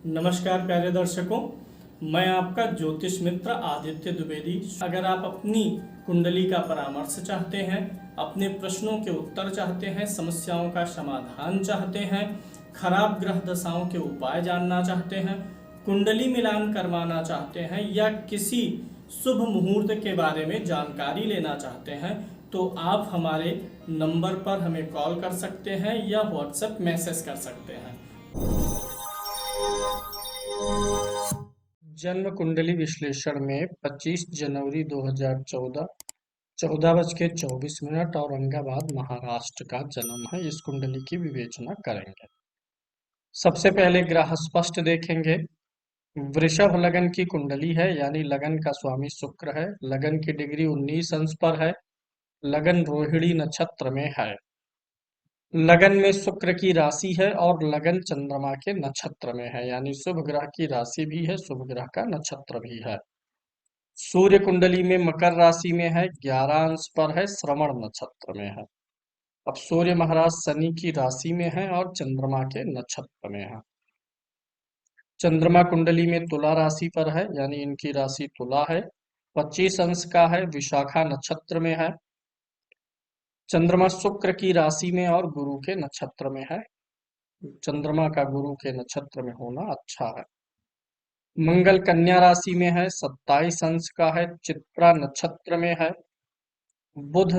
नमस्कार प्यारे दर्शकों, मैं आपका ज्योतिष मित्र आदित्य द्विवेदी। अगर आप अपनी कुंडली का परामर्श चाहते हैं, अपने प्रश्नों के उत्तर चाहते हैं, समस्याओं का समाधान चाहते हैं, खराब ग्रह दशाओं के उपाय जानना चाहते हैं, कुंडली मिलान करवाना चाहते हैं या किसी शुभ मुहूर्त के बारे में जानकारी लेना चाहते हैं, तो आप हमारे नंबर पर हमें कॉल कर सकते हैं या व्हाट्सएप मैसेज कर सकते हैं। जन्म कुंडली विश्लेषण में 25 जनवरी 2014 14:24 और औरंगाबाद महाराष्ट्र का जन्म है। इस कुंडली की विवेचना करेंगे। सबसे पहले ग्रह स्पष्ट देखेंगे। वृषभ लगन की कुंडली है, यानी लगन का स्वामी शुक्र है। लगन की डिग्री 19 अंश पर है। लगन रोहिणी नक्षत्र में है। लगन में शुक्र की राशि है और लगन चंद्रमा के नक्षत्र में है, यानी शुभ ग्रह की राशि भी है, शुभ ग्रह का नक्षत्र भी है। सूर्य कुंडली में मकर राशि में है, 11 अंश पर है, श्रवण नक्षत्र में है। अब सूर्य महाराज शनि की राशि में है और चंद्रमा के नक्षत्र में है। चंद्रमा कुंडली में तुला राशि पर है, यानी इनकी राशि तुला है, 25 अंश का है, विशाखा नक्षत्र में है। चंद्रमा शुक्र की राशि में और गुरु के नक्षत्र में है। चंद्रमा का गुरु के नक्षत्र में होना अच्छा है। मंगल कन्या राशि में है, 27 अंश का है, चित्रा नक्षत्र में है। बुध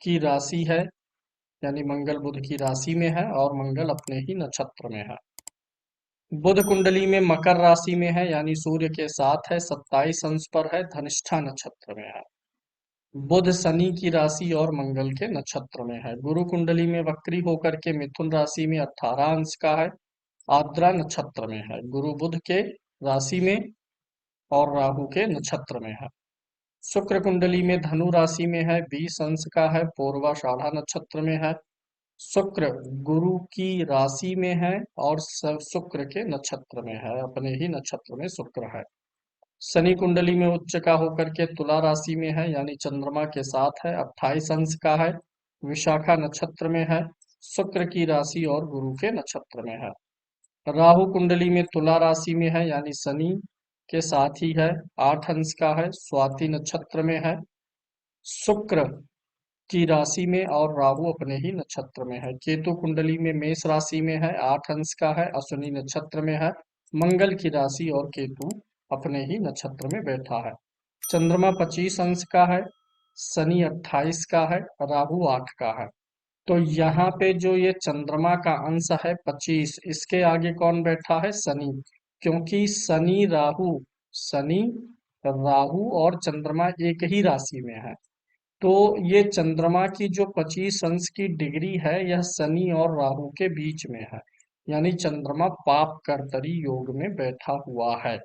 की राशि है, यानी मंगल बुध की राशि में है और मंगल अपने ही नक्षत्र में है। बुध कुंडली में मकर राशि में है, यानी सूर्य के साथ है, 27 अंश पर है, धनिष्ठा नक्षत्र में है। बुध शनि की राशि और मंगल के नक्षत्र में है। गुरु कुंडली में वक्री होकर के मिथुन राशि में 18 अंश का है, आर्द्रा नक्षत्र में है। गुरु बुध के राशि में और राहु के नक्षत्र में है। शुक्र कुंडली में धनु राशि में है, 20 अंश का है, पूर्वाषाढ़ा नक्षत्र में है। शुक्र गुरु की राशि में है और शुक्र के नक्षत्र में है, अपने ही नक्षत्र में शुक्र है। शनि कुंडली में उच्च का होकर के तुला राशि में है, यानी चंद्रमा के साथ है, 28 अंश का है, विशाखा नक्षत्र में है। शुक्र की राशि और गुरु के नक्षत्र में है। राहु कुंडली में तुला राशि में है, यानी शनि के साथ ही है, 8 अंश का है, स्वाति नक्षत्र में है। शुक्र की राशि में और राहु अपने ही नक्षत्र में है। केतु कुंडली में मेष राशि में है, 8 अंश का है, अश्विनी नक्षत्र में है। मंगल की राशि और केतु अपने ही नक्षत्र में बैठा है। चंद्रमा 25 अंश का है, शनि 28 का है, राहु 8 का है। तो यहाँ पे जो ये चंद्रमा का अंश है 25, इसके आगे कौन बैठा है? शनि। क्योंकि शनि राहु और चंद्रमा एक ही राशि में है, तो ये चंद्रमा की जो 25 अंश की डिग्री है यह शनि और राहु के बीच में है, यानी चंद्रमा पाप कर्तरी योग में बैठा हुआ है।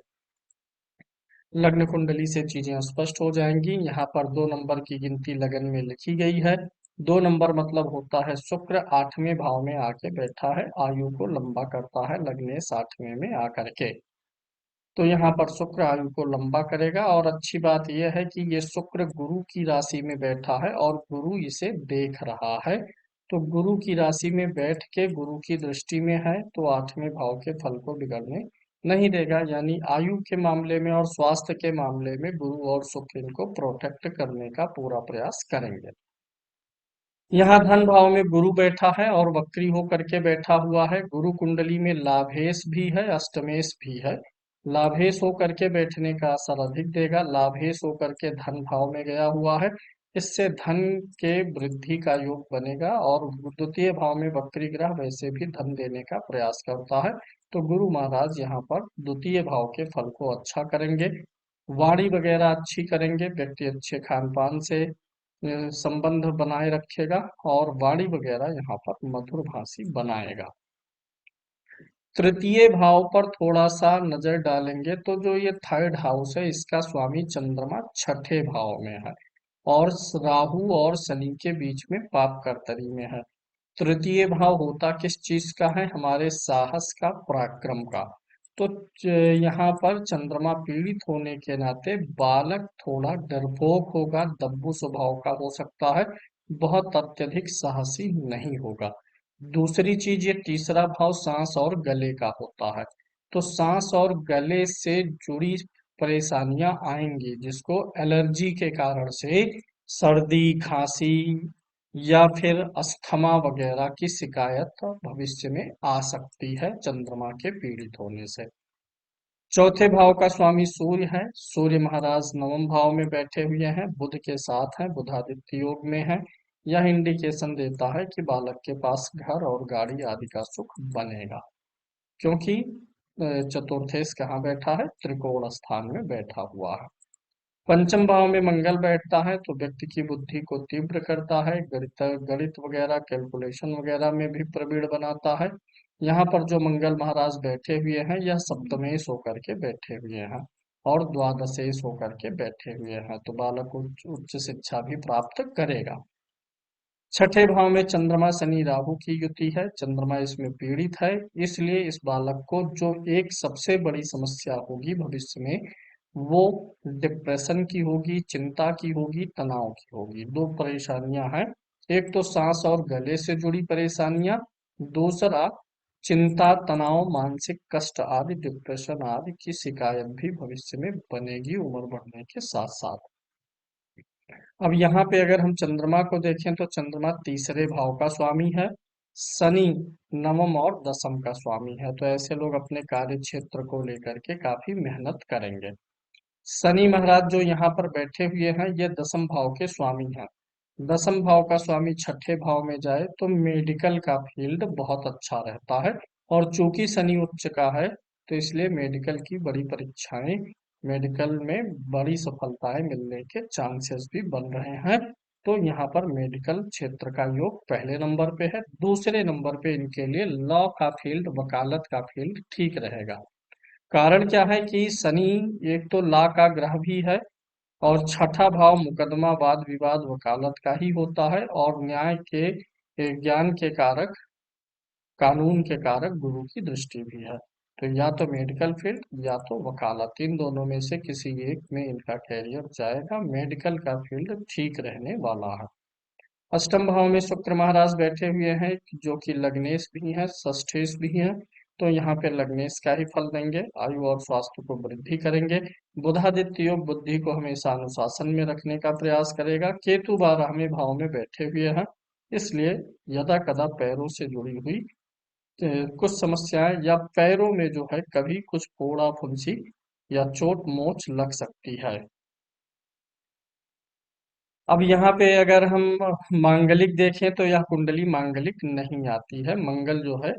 लग्न कुंडली से चीजें स्पष्ट हो जाएंगी। यहाँ पर 2 नंबर की गिनती लगन में लिखी गई है। 2 नंबर मतलब होता है शुक्र 8वें भाव में आके बैठा है, आयु को लंबा करता है लग्न 60वें में आकर के। तो यहाँ पर शुक्र आयु को लंबा करेगा। और अच्छी बात यह है कि ये शुक्र गुरु की राशि में बैठा है और गुरु इसे देख रहा है। तो गुरु की राशि में बैठ के गुरु की दृष्टि में है, तो 8वें भाव के फल को बिगड़ने नहीं देगा, यानी आयु के मामले में और स्वास्थ्य के मामले में गुरु और शुक्र इनको प्रोटेक्ट करने का पूरा प्रयास करेंगे। यहाँ धन भाव में गुरु बैठा है और वक्री होकर के बैठा हुआ है। गुरु कुंडली में लाभेश भी है, अष्टमेश भी है। लाभेश होकर के बैठने का असर अधिक देगा। लाभेश होकर के धन भाव में गया हुआ है, इससे धन के वृद्धि का योग बनेगा। और द्वितीय भाव में वक्री ग्रह वैसे भी धन देने का प्रयास करता है, तो गुरु महाराज यहाँ पर द्वितीय भाव के फल को अच्छा करेंगे। वाणी वगैरह अच्छी करेंगे, व्यक्ति अच्छे खान पान से संबंध बनाए रखेगा और वाणी वगैरह यहाँ पर मधुर भाषी बनाएगा। तृतीय भाव पर थोड़ा सा नजर डालेंगे तो जो ये थर्ड हाउस है इसका स्वामी चंद्रमा छठे भाव में है और राहु और शनि के बीच में पाप कर्तरी में है। तृतीय भाव होता किस चीज का है? हमारे साहस का, पराक्रम का। तो यहाँ पर चंद्रमा पीड़ित होने के नाते बालक थोड़ा डरपोक होगा, दब्बू स्वभाव का हो सकता है, बहुत अत्यधिक साहसी नहीं होगा। दूसरी चीज, ये तीसरा भाव सांस और गले का होता है। तो सांस और गले से जुड़ी परेशानियां आएंगी, जिसको एलर्जी के कारण से सर्दी, खांसी या फिर अस्थमा वगैरह की शिकायत भविष्य में आ सकती है चंद्रमा के पीड़ित होने से। चौथे भाव का स्वामी सूर्य है। सूर्य महाराज नवम भाव में बैठे हुए हैं, बुध के साथ हैं, बुधादित्य योग में है। यह इंडिकेशन देता है कि बालक के पास घर और गाड़ी आदि का सुख बनेगा, क्योंकि चतुर्थेश कहाँ बैठा है? त्रिकोण स्थान में बैठा हुआ है। पंचम भाव में मंगल बैठता है तो व्यक्ति की बुद्धि को तीव्र करता है, गणित गणित वगैरह, कैलकुलेशन वगैरह में भी प्रवीण बनाता है। यहाँ पर जो मंगल महाराज बैठे हुए हैं, यह सप्तमेश होकर के बैठे हुए हैं और द्वादशेश होकर के बैठे हुए हैं, तो बालक उच्च उच्च शिक्षा भी प्राप्त करेगा। छठे भाव में चंद्रमा शनि राहु की युति है। चंद्रमा इसमें पीड़ित है, इसलिए इस बालक को जो एक सबसे बड़ी समस्या होगी भविष्य में, वो डिप्रेशन की होगी, चिंता की होगी, तनाव की होगी। दो परेशानियां हैं, एक तो सांस और गले से जुड़ी परेशानियां, दूसरा चिंता, तनाव, मानसिक कष्ट आदि, डिप्रेशन आदि की शिकायत भी भविष्य में बनेगी उम्र बढ़ने के साथ साथ। अब यहाँ पे अगर हम चंद्रमा को देखें तो चंद्रमा तीसरे भाव का स्वामी है, शनि नवम और दसम का स्वामी है, तो ऐसे लोग अपने कार्य क्षेत्र को लेकर के काफी मेहनत करेंगे। शनि महाराज जो यहाँ पर बैठे हुए हैं, ये दसम भाव के स्वामी हैं। दसम भाव का स्वामी छठे भाव में जाए तो मेडिकल का फील्ड बहुत अच्छा रहता है, और चूंकि शनि उच्च का है, तो इसलिए मेडिकल की बड़ी परीक्षाएं, मेडिकल में बड़ी सफलताएं मिलने के चांसेस भी बन रहे हैं। तो यहाँ पर मेडिकल क्षेत्र का योग पहले नंबर पे है। दूसरे नंबर पे इनके लिए लॉ का फील्ड, वकालत का फील्ड ठीक रहेगा। कारण क्या है कि शनि एक तो ला का ग्रह भी है, और छठा भाव मुकदमा, वाद विवाद, वकालत का ही होता है, और न्याय के ज्ञान के कारक, कानून के कारक गुरु की दृष्टि भी है। तो या तो मेडिकल फील्ड या तो वकालत, इन दोनों में से किसी एक में इनका कैरियर जाएगा। मेडिकल का फील्ड ठीक रहने वाला है। अष्टम भाव में शुक्र महाराज बैठे हुए हैं, जो कि लग्नेश भी हैं, षष्ठेश भी हैं, तो यहाँ पे लग्नेश का ही फल देंगे, आयु और स्वास्थ्य को वृद्धि करेंगे। बुधादित्य योग बुद्धि को हमेशा अनुशासन में रखने का प्रयास करेगा। केतु 12वें भाव में बैठे हुए हैं, इसलिए यदा कदा पैरों से जुड़ी हुई कुछ समस्याएं, या पैरों में जो है कभी कुछ फोड़ा फुंसी या चोट मोच लग सकती है। अब यहाँ पे अगर हम मांगलिक देखें तो यह कुंडली मांगलिक नहीं आती है। मंगल जो है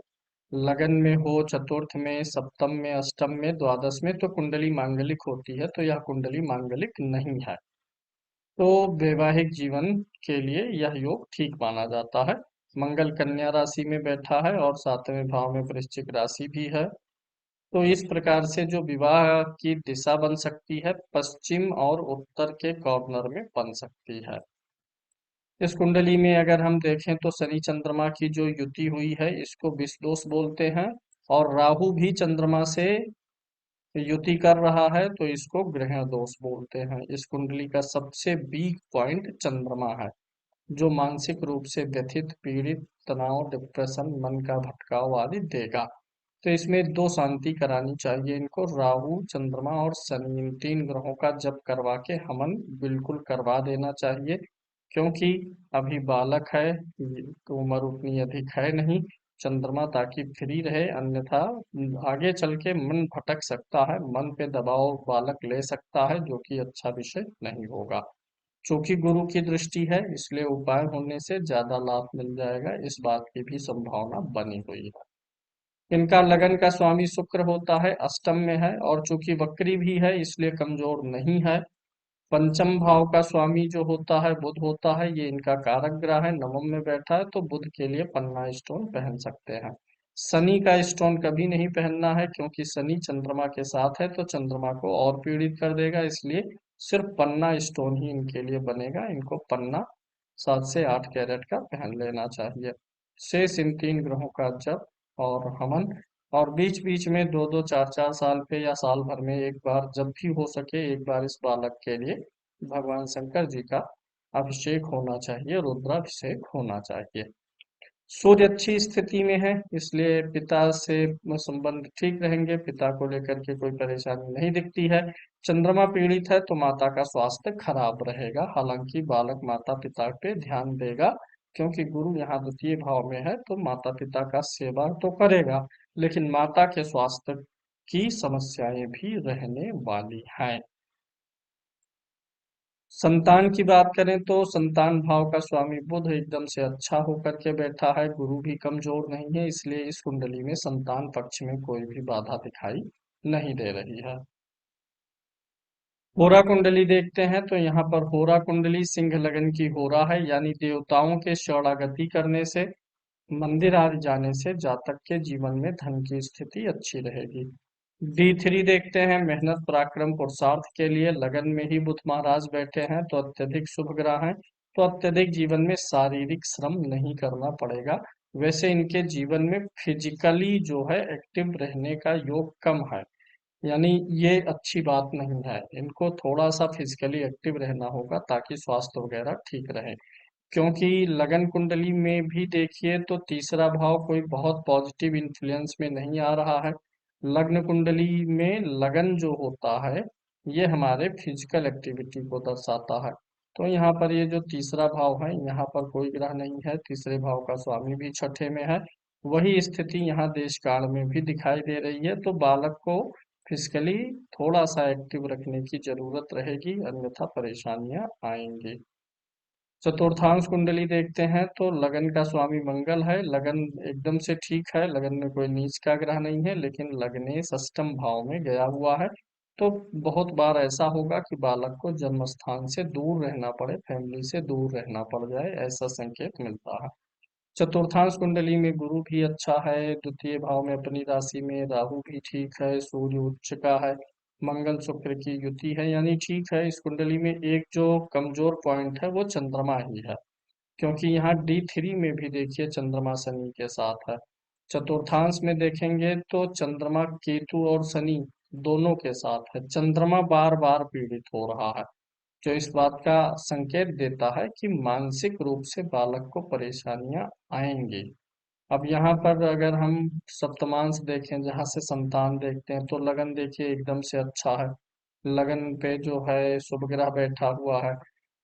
लगन में हो, चतुर्थ में, सप्तम में, अष्टम में, द्वादश में, तो कुंडली मांगलिक होती है, तो यह कुंडली मांगलिक नहीं है। तो वैवाहिक जीवन के लिए यह योग ठीक माना जाता है। मंगल कन्या राशि में बैठा है और 7वें भाव में वृश्चिक राशि भी है। तो इस प्रकार से जो विवाह की दिशा बन सकती है, पश्चिम और उत्तर के कॉर्नर में बन सकती है। इस कुंडली में अगर हम देखें तो शनि चंद्रमा की जो युति हुई है, इसको विषदोष बोलते हैं, और राहु भी चंद्रमा से युति कर रहा है, तो इसको ग्रह दोष बोलते हैं। इस कुंडली का सबसे वीक पॉइंट चंद्रमा है, जो मानसिक रूप से व्यथित, पीड़ित, तनाव, डिप्रेशन, मन का भटकाव आदि देगा। तो इसमें दो शांति करानी चाहिए इनको, राहु, चंद्रमा और शनि, इन तीन ग्रहों का जप करवा के हवन बिल्कुल करवा देना चाहिए, क्योंकि अभी बालक है, तो उम्र उतनी अधिक है नहीं। चंद्रमा ताकि फ्री रहे, अन्यथा आगे चल के मन भटक सकता है, मन पे दबाव बालक ले सकता है, जो कि अच्छा विषय नहीं होगा। चूंकि गुरु की दृष्टि है, इसलिए उपाय होने से ज्यादा लाभ मिल जाएगा, इस बात की भी संभावना बनी हुई है। इनका लगन का स्वामी शुक्र होता है, अष्टम में है, और चूंकि वक्री भी है इसलिए कमजोर नहीं है। पंचम भाव का स्वामी जो होता है बुध होता है, ये इनका कारक ग्रह है, नवम में बैठा है, तो बुध के लिए पन्ना स्टोन पहन सकते हैं। शनि का स्टोन कभी नहीं पहनना है, क्योंकि शनि चंद्रमा के साथ है, तो चंद्रमा को और पीड़ित कर देगा, इसलिए सिर्फ पन्ना स्टोन ही इनके लिए बनेगा। इनको पन्ना 7 से 8 कैरेट का पहन लेना चाहिए। शेष इन तीन ग्रहों का जप और हवन, और बीच बीच में 2-2 4-4 साल पे या साल भर में एक बार, जब भी हो सके एक बार, इस बालक के लिए भगवान शंकर जी का अभिषेक होना चाहिए, रुद्राभिषेक होना चाहिए। सूर्य अच्छी स्थिति में है, इसलिए पिता से संबंध ठीक रहेंगे, पिता को लेकर के कोई परेशानी नहीं दिखती है। चंद्रमा पीड़ित है तो माता का स्वास्थ्य खराब रहेगा, हालांकि बालक माता पिता पे ध्यान देगा, क्योंकि गुरु यहाँ द्वितीय भाव में है तो माता पिता का सेवा तो करेगा, लेकिन माता के स्वास्थ्य की समस्याएं भी रहने वाली हैं। संतान की बात करें तो संतान भाव का स्वामी बुध एकदम से अच्छा होकर के बैठा है, गुरु भी कमजोर नहीं है, इसलिए इस कुंडली में संतान पक्ष में कोई भी बाधा दिखाई नहीं दे रही है। होरा कुंडली देखते हैं तो यहाँ पर होरा कुंडली सिंह लगन की होरा है, यानी देवताओं के शरणागति करने से, मंदिर आदि जाने से जातक के जीवन में धन की स्थिति अच्छी रहेगी। D3 देखते हैं, मेहनत पराक्रम पुरुषार्थ के लिए लगन में ही बुध महाराज बैठे हैं तो अत्यधिक शुभ ग्रह हैं, तो अत्यधिक जीवन में शारीरिक श्रम नहीं करना पड़ेगा। वैसे इनके जीवन में फिजिकली जो है एक्टिव रहने का योग कम है, यानी ये अच्छी बात नहीं है, इनको थोड़ा सा फिजिकली एक्टिव रहना होगा ताकि स्वास्थ्य वगैरह ठीक रहे। क्योंकि लगन कुंडली में भी देखिए तो तीसरा भाव कोई बहुत पॉजिटिव इन्फ्लुएंस में नहीं आ रहा है। लग्न कुंडली में लगन जो होता है ये हमारे फिजिकल एक्टिविटी को दर्शाता है, तो यहाँ पर ये जो तीसरा भाव है यहाँ पर कोई ग्रह नहीं है, तीसरे भाव का स्वामी भी छठे में है। वही स्थिति यहाँ देश काल में भी दिखाई दे रही है, तो बालक को फिजिकली थोड़ा सा एक्टिव रखने की जरूरत रहेगी, अन्यथा परेशानियां आएंगी। चतुर्थांश कुंडली देखते हैं तो लगन का स्वामी मंगल है, लगन एकदम से ठीक है, लगन में कोई नीच का ग्रह नहीं है, लेकिन लगनेश अष्टम भाव में गया हुआ है, तो बहुत बार ऐसा होगा कि बालक को जन्म स्थान से दूर रहना पड़े, फैमिली से दूर रहना पड़ जाए, ऐसा संकेत मिलता है। चतुर्थांश कुंडली में गुरु भी अच्छा है, द्वितीय भाव में अपनी राशि में राहु भी ठीक है, सूर्य उच्च का है, मंगल शुक्र की युति है, यानी ठीक है। इस कुंडली में एक जो कमजोर पॉइंट है वो चंद्रमा ही है, क्योंकि यहाँ D3 में भी देखिए चंद्रमा शनि के साथ है। चतुर्थांश में देखेंगे तो चंद्रमा केतु और शनि दोनों के साथ है, चंद्रमा बार बार पीड़ित हो रहा है, जो इस बात का संकेत देता है कि मानसिक रूप से बालक को परेशानियां आएंगी। अब यहाँ पर अगर हम सप्तमांश देखें जहाँ से संतान देखते हैं तो लगन देखिए एकदम से अच्छा है, लगन पे जो है शुभ ग्रह बैठा हुआ है,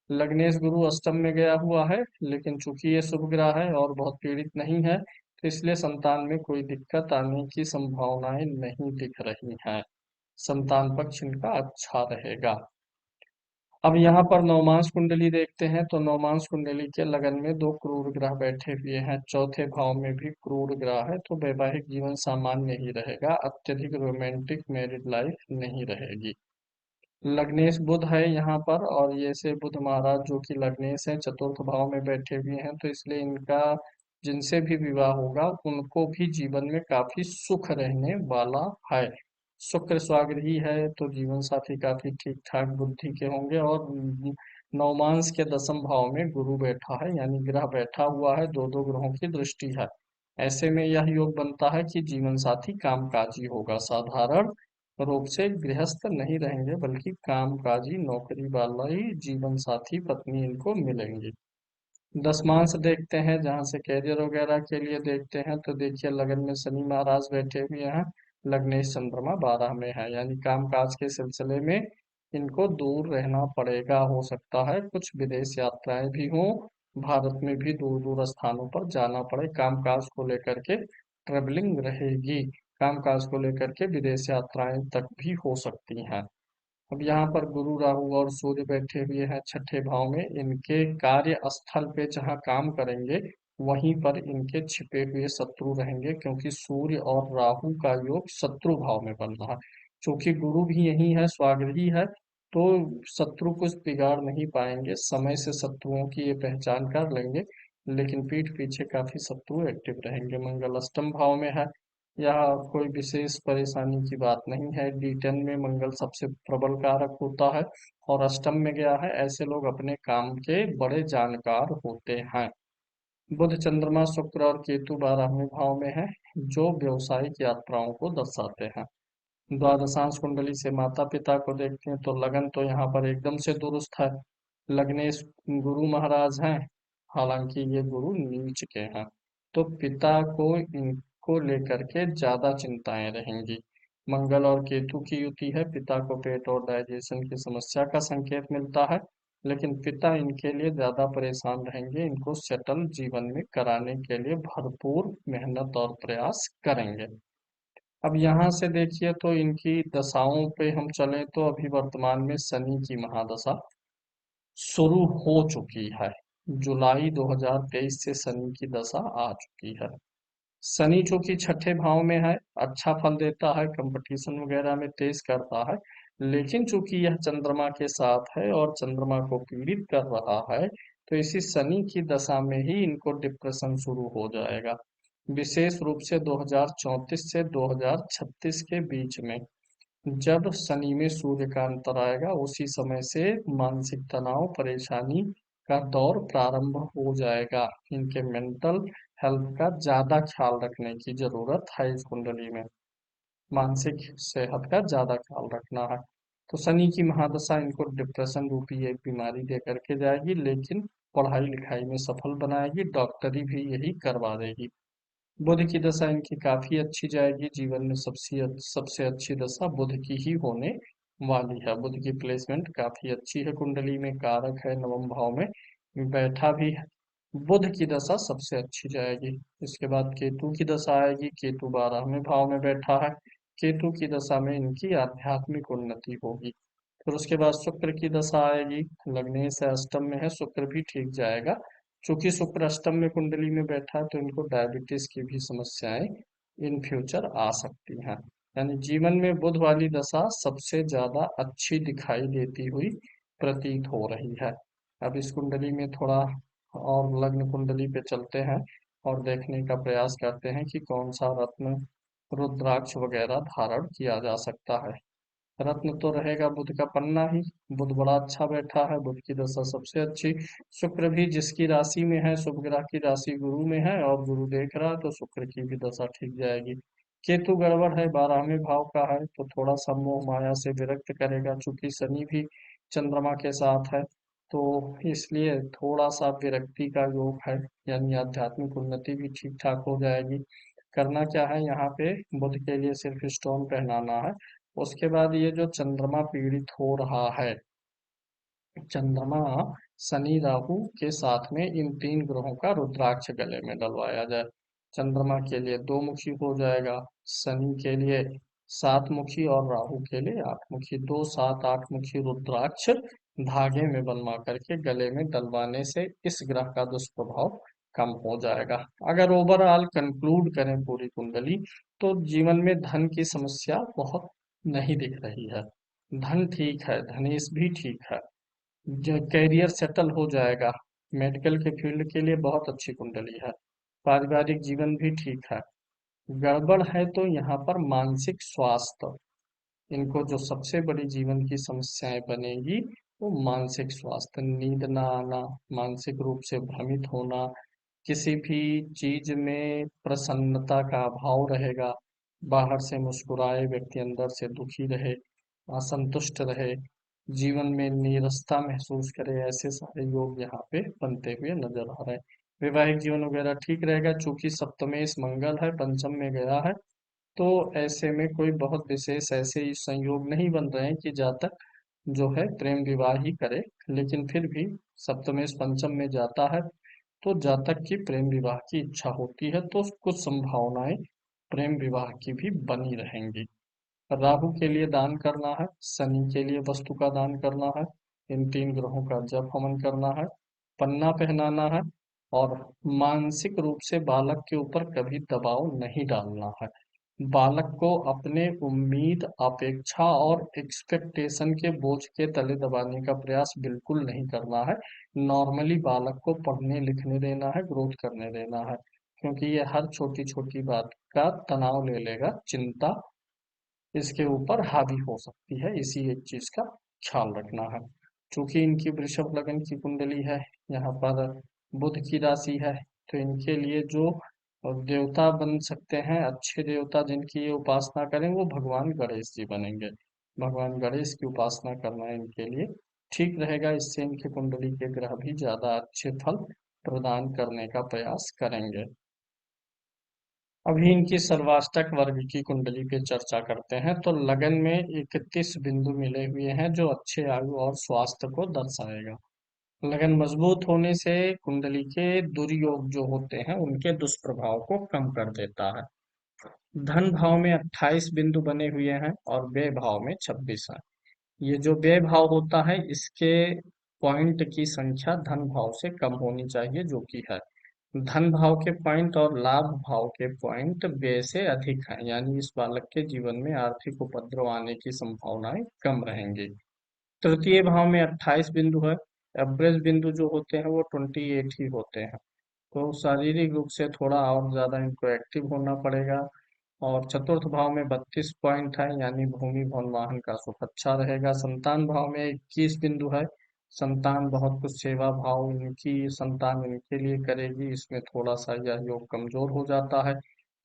लग्नेश गुरु अष्टम में गया हुआ है, लेकिन चूंकि ये शुभ ग्रह है और बहुत पीड़ित नहीं है तो इसलिए संतान में कोई दिक्कत आने की संभावनाएं नहीं दिख रही हैं, संतान पक्ष इनका अच्छा रहेगा। अब यहाँ पर नवमांश कुंडली देखते हैं तो नवमांश कुंडली के लगन में दो क्रूर ग्रह बैठे हुए हैं, चौथे भाव में भी क्रूर ग्रह है, तो वैवाहिक जीवन सामान्य ही रहेगा, अत्यधिक रोमांटिक मैरिड लाइफ नहीं रहेगी। लग्नेश बुध है यहाँ पर, और ये से बुध महाराज जो कि लग्नेश है चतुर्थ भाव में बैठे हुए हैं, तो इसलिए इनका जिनसे भी विवाह होगा उनको भी जीवन में काफी सुख रहने वाला है। शुक्र स्वाग्रही है तो जीवन साथी काफी ठीक ठाक बुद्धि के होंगे, और नवमांश के दसम भाव में गुरु बैठा है, यानी ग्रह बैठा हुआ है, दो दो ग्रहों की दृष्टि है। ऐसे में यह योग बनता है कि जीवन साथी कामकाजी होगा, साधारण रूप से गृहस्थ नहीं रहेंगे, बल्कि कामकाजी नौकरी वाला ही जीवन साथी पत्नी इनको मिलेंगी। दसमांश देखते हैं जहाँ से कैरियर वगैरह के लिए देखते हैं तो देखिए लगन में शनि महाराज बैठे हुए हैं, लग्नेश चंद्रमा 12 में है, यानी कामकाज के सिलसिले में इनको दूर रहना पड़ेगा, हो सकता है कुछ विदेश यात्राएं भी हों, भारत में भी दूर दूर स्थानों पर जाना पड़े, कामकाज को लेकर के ट्रेवलिंग रहेगी, कामकाज को लेकर के विदेश यात्राएं तक भी हो सकती हैं। अब यहाँ पर गुरु राहु और सूर्य बैठे हुए हैं छठे भाव में, इनके कार्य स्थल पे जहाँ काम करेंगे वहीं पर इनके छिपे हुए शत्रु रहेंगे, क्योंकि सूर्य और राहु का योग शत्रु भाव में बन रहा है, क्योंकि गुरु भी यही है, स्वाग्रही है, तो शत्रु कुछ बिगाड़ नहीं पाएंगे, समय से शत्रुओं की ये पहचान कर लेंगे, लेकिन पीठ पीछे काफी शत्रु एक्टिव रहेंगे। मंगल अष्टम भाव में है, यह कोई विशेष परेशानी की बात नहीं है, D10 में मंगल सबसे प्रबल कारक होता है और अष्टम में गया है, ऐसे लोग अपने काम के बड़े जानकार होते हैं। बुध चंद्रमा शुक्र और केतु 12वें भाव में है, जो व्यवसायिक यात्राओं को दर्शाते हैं। द्वादशांश कुंडली से माता पिता को देखते हैं तो लगन तो यहाँ पर एकदम से दुरुस्त है, लग्नेश गुरु महाराज हैं, हालांकि ये गुरु नीच के हैं, तो पिता को इनको लेकर के ज्यादा चिंताएं रहेंगी। मंगल और केतु की युति है, पिता को पेट और डाइजेशन की समस्या का संकेत मिलता है, लेकिन पिता इनके लिए ज्यादा परेशान रहेंगे, इनको सेटल जीवन में कराने के लिए भरपूर मेहनत और प्रयास करेंगे। अब यहाँ से देखिए तो इनकी दशाओं पे हम चले तो अभी वर्तमान में शनि की महादशा शुरू हो चुकी है। जुलाई 2023 से शनि की दशा आ चुकी है। शनि चूंकि छठे भाव में है, अच्छा फल देता है, कंपटीशन वगैरह में तेज करता है, लेकिन चूंकि यह चंद्रमा के साथ है और चंद्रमा को पीड़ित कर रहा है, तो इसी शनि की दशा में ही इनको डिप्रेशन शुरू हो जाएगा। विशेष रूप से 2034 से 2036 के बीच में, जब शनि में सूर्य का अंतर आएगा, उसी समय से मानसिक तनाव परेशानी का दौर प्रारंभ हो जाएगा। इनके मेंटल हेल्थ का ज्यादा ख्याल रखने की जरूरत है इस कुंडली में, मानसिक सेहत का ज्यादा ख्याल रखना है। तो शनि की महादशा इनको डिप्रेशन रूपी एक बीमारी दे करके जाएगी, लेकिन पढ़ाई लिखाई में सफल बनाएगी, डॉक्टरी भी यही करवा देगी। बुध की दशा इनकी काफी अच्छी जाएगी, जीवन में सबसे सबसे अच्छी दशा बुध की ही होने वाली है। बुध की प्लेसमेंट काफी अच्छी है, कुंडली में कारक है, नवम भाव में बैठा भी है। बुध की दशा सबसे अच्छी जाएगी। इसके बाद केतु की दशा आएगी, केतु 12वें भाव में बैठा है। केतु की दशा में इनकी आध्यात्मिक उन्नति होगी। फिर उसके बाद शुक्र की दशा आएगी, लग्न से अष्टम में है, शुक्र भी ठीक जाएगा। चूंकि शुक्र अष्टम में कुंडली में बैठा है, तो इनको डायबिटीज की भी समस्याएं इन फ्यूचर आ सकती हैं। यानी जीवन में बुध वाली दशा सबसे ज्यादा अच्छी दिखाई देती हुई प्रतीत हो रही है। अब इस कुंडली में थोड़ा और लग्न कुंडली पे चलते हैं और देखने का प्रयास करते हैं कि कौन सा रत्न, रुद्राक्ष वगैरह धारण किया जा सकता है। रत्न तो रहेगा बुध का पन्ना ही। बुध बड़ा अच्छा बैठा है, बुध की दशा सबसे अच्छी। शुक्र भी जिसकी राशि में है, शुभ ग्रह की राशि गुरु में है और गुरु देख रहा है, तो शुक्र की भी दशा ठीक जाएगी। केतु गड़बड़ है, 12वें भाव का है, तो थोड़ा सा मोह माया से विरक्त करेगा। चूंकि शनि भी चंद्रमा के साथ है, तो इसलिए थोड़ा सा विरक्ति का योग है, यानी आध्यात्मिक उन्नति भी ठीक ठाक हो जाएगी। करना क्या है यहाँ पे, बुध के लिए सिर्फ स्टोन पहनाना है। उसके बाद ये जो चंद्रमा पीड़ित हो रहा है, चंद्रमा शनि राहु के साथ में इन तीन ग्रहों का रुद्राक्ष गले में डलवाया जाए। चंद्रमा के लिए दो मुखी हो जाएगा, शनि के लिए सात मुखी और राहु के लिए आठ मुखी। दो सात आठ मुखी रुद्राक्ष धागे में बनवा करके गले में डलवाने से इस ग्रह का दुष्प्रभाव कम हो जाएगा। अगर ओवरऑल कंक्लूड करें पूरी कुंडली, तो जीवन में धन की समस्या बहुत नहीं दिख रही है। धन ठीक है, धनेश भी ठीक है, जो कैरियर सेटल हो जाएगा। मेडिकल के फील्ड के लिए बहुत अच्छी कुंडली है। पारिवारिक जीवन भी ठीक है। गड़बड़ है तो यहाँ पर मानसिक स्वास्थ्य, इनको जो सबसे बड़ी जीवन की समस्याएं बनेगी, वो मानसिक स्वास्थ्य, नींद ना आना, मानसिक रूप से भ्रमित होना, किसी भी चीज में प्रसन्नता का अभाव रहेगा। बाहर से मुस्कुराए व्यक्ति अंदर से दुखी रहे, असंतुष्ट रहे, जीवन में नीरसता महसूस करे, ऐसे सारे योग यहाँ पे बनते हुए नजर आ रहे हैं। वैवाहिक जीवन वगैरह ठीक रहेगा, चूंकि सप्तमेश मंगल है, पंचम में गया है, तो ऐसे में कोई बहुत विशेष ऐसे ही संयोग नहीं बन रहे हैं कि जातक जो है प्रेम विवाह ही करे। लेकिन फिर भी सप्तमेश पंचम में जाता है, तो जातक की प्रेम विवाह की इच्छा होती है, तो कुछ संभावनाएं प्रेम विवाह की भी बनी रहेंगी। राहु के लिए दान करना है, शनि के लिए वस्तु का दान करना है, इन तीन ग्रहों का जप हवन करना है, पन्ना पहनाना है, और मानसिक रूप से बालक के ऊपर कभी दबाव नहीं डालना है। बालक को अपने उम्मीद, अपेक्षा और एक्सपेक्टेशन के बोझ के तले दबाने का प्रयास बिल्कुल नहीं करना है। नॉर्मली बालक को पढ़ने लिखने देना है, ग्रोथ करने देना है, क्योंकि ये हर छोटी छोटी बात का तनाव ले लेगा, चिंता इसके ऊपर हावी हो सकती है। इसी एक चीज का ख्याल रखना है। चूंकि इनकी वृषभ लगन की कुंडली है, यहाँ पर बुध की राशि है, तो इनके लिए जो देवता बन सकते हैं, अच्छे देवता जिनकी ये उपासना करें, वो भगवान गणेश जी बनेंगे। भगवान गणेश की उपासना करना इनके लिए ठीक रहेगा। इससे इनकी कुंडली के ग्रह भी ज्यादा अच्छे फल प्रदान करने का प्रयास करेंगे। अभी इनकी सर्वाष्टक वर्ग की कुंडली पे चर्चा करते हैं। तो लगन में 31 बिंदु मिले हुए हैं जो अच्छे आयु और स्वास्थ्य को दर्शाएगा। लगन मजबूत होने से कुंडली के दुर्योग जो होते हैं उनके दुष्प्रभाव को कम कर देता है। धन भाव में 28 बिंदु बने हुए हैं और व्यय भाव में 26 है। ये जो व्यय भाव होता है इसके पॉइंट की संख्या धन भाव से कम होनी चाहिए, जो कि है। धन भाव के पॉइंट और लाभ भाव के पॉइंट व्यय से अधिक हैं, यानी इस बालक के जीवन में आर्थिक उपद्रव आने की संभावनाएं कम रहेंगी। तृतीय भाव में 28 बिंदु है। एवरेज बिंदु जो होते हैं वो 28 ही होते हैं। तो शारीरिक रूप से थोड़ा और ज्यादा इनको एक्टिव होना पड़ेगा। और चतुर्थ भाव में 32 पॉइंट है, यानी भूमि भवन वाहन का सुख अच्छा रहेगा। संतान भाव में 21 बिंदु है। संतान बहुत कुछ सेवा भाव इनकी संतान इनके लिए करेगी, इसमें थोड़ा सा यह योग कमजोर हो जाता है।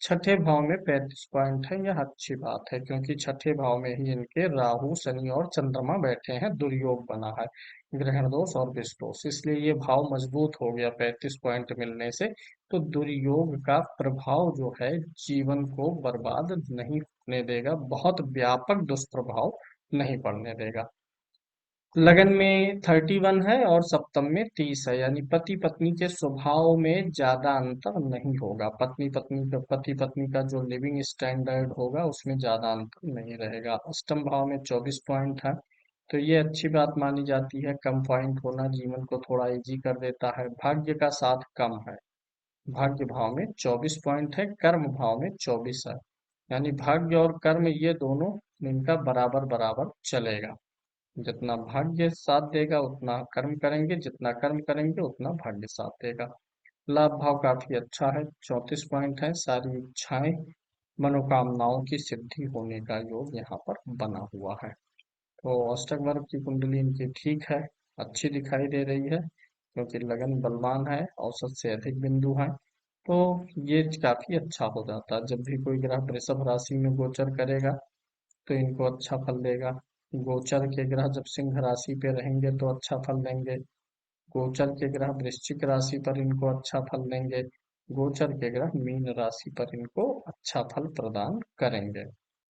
छठे भाव में 35 पॉइंट है, यह अच्छी बात है क्योंकि छठे भाव में ही इनके राहु शनि और चंद्रमा बैठे हैं, दुर्योग बना है, ग्रहण दोष और विष दोष, इसलिए ये भाव मजबूत हो गया 35 पॉइंट मिलने से। तो दुर्योग का प्रभाव जो है जीवन को बर्बाद नहीं होने देगा, बहुत व्यापक दुष्प्रभाव नहीं पड़ने देगा। लगन में 31 है और सप्तम में 30 है, यानी पति पत्नी के स्वभाव में ज्यादा अंतर नहीं होगा। पति पत्नी का जो लिविंग स्टैंडर्ड होगा उसमें ज्यादा अंतर नहीं रहेगा। अष्टम भाव में 24 पॉइंट है, तो ये अच्छी बात मानी जाती है। कम पॉइंट होना जीवन को थोड़ा इजी कर देता है। भाग्य का साथ कम है। भाग्य भाव में 24 पॉइंट है, कर्म भाव में 24 है, यानी भाग्य और कर्म ये दोनों इनका बराबर बराबर चलेगा। जितना भाग्य साथ देगा उतना कर्म करेंगे, जितना कर्म करेंगे उतना भाग्य साथ देगा। लाभ भाव काफी अच्छा है, 34 पॉइंट है। सारी इच्छाएं मनोकामनाओं की सिद्धि होने का योग यहाँ पर बना हुआ है। तो अष्टक वर्ग की कुंडली इनकी ठीक है, अच्छी दिखाई दे रही है क्योंकि लगन बलवान है, औसत से अधिक बिंदु हैं। तो ये काफी अच्छा हो जाता है। जब भी कोई ग्रह वृषभ राशि में गोचर करेगा तो इनको अच्छा फल देगा। गोचर के ग्रह जब सिंह राशि पे रहेंगे तो अच्छा फल देंगे। गोचर के ग्रह वृश्चिक राशि पर इनको अच्छा फल देंगे। गोचर के ग्रह मीन राशि पर इनको अच्छा फल प्रदान करेंगे।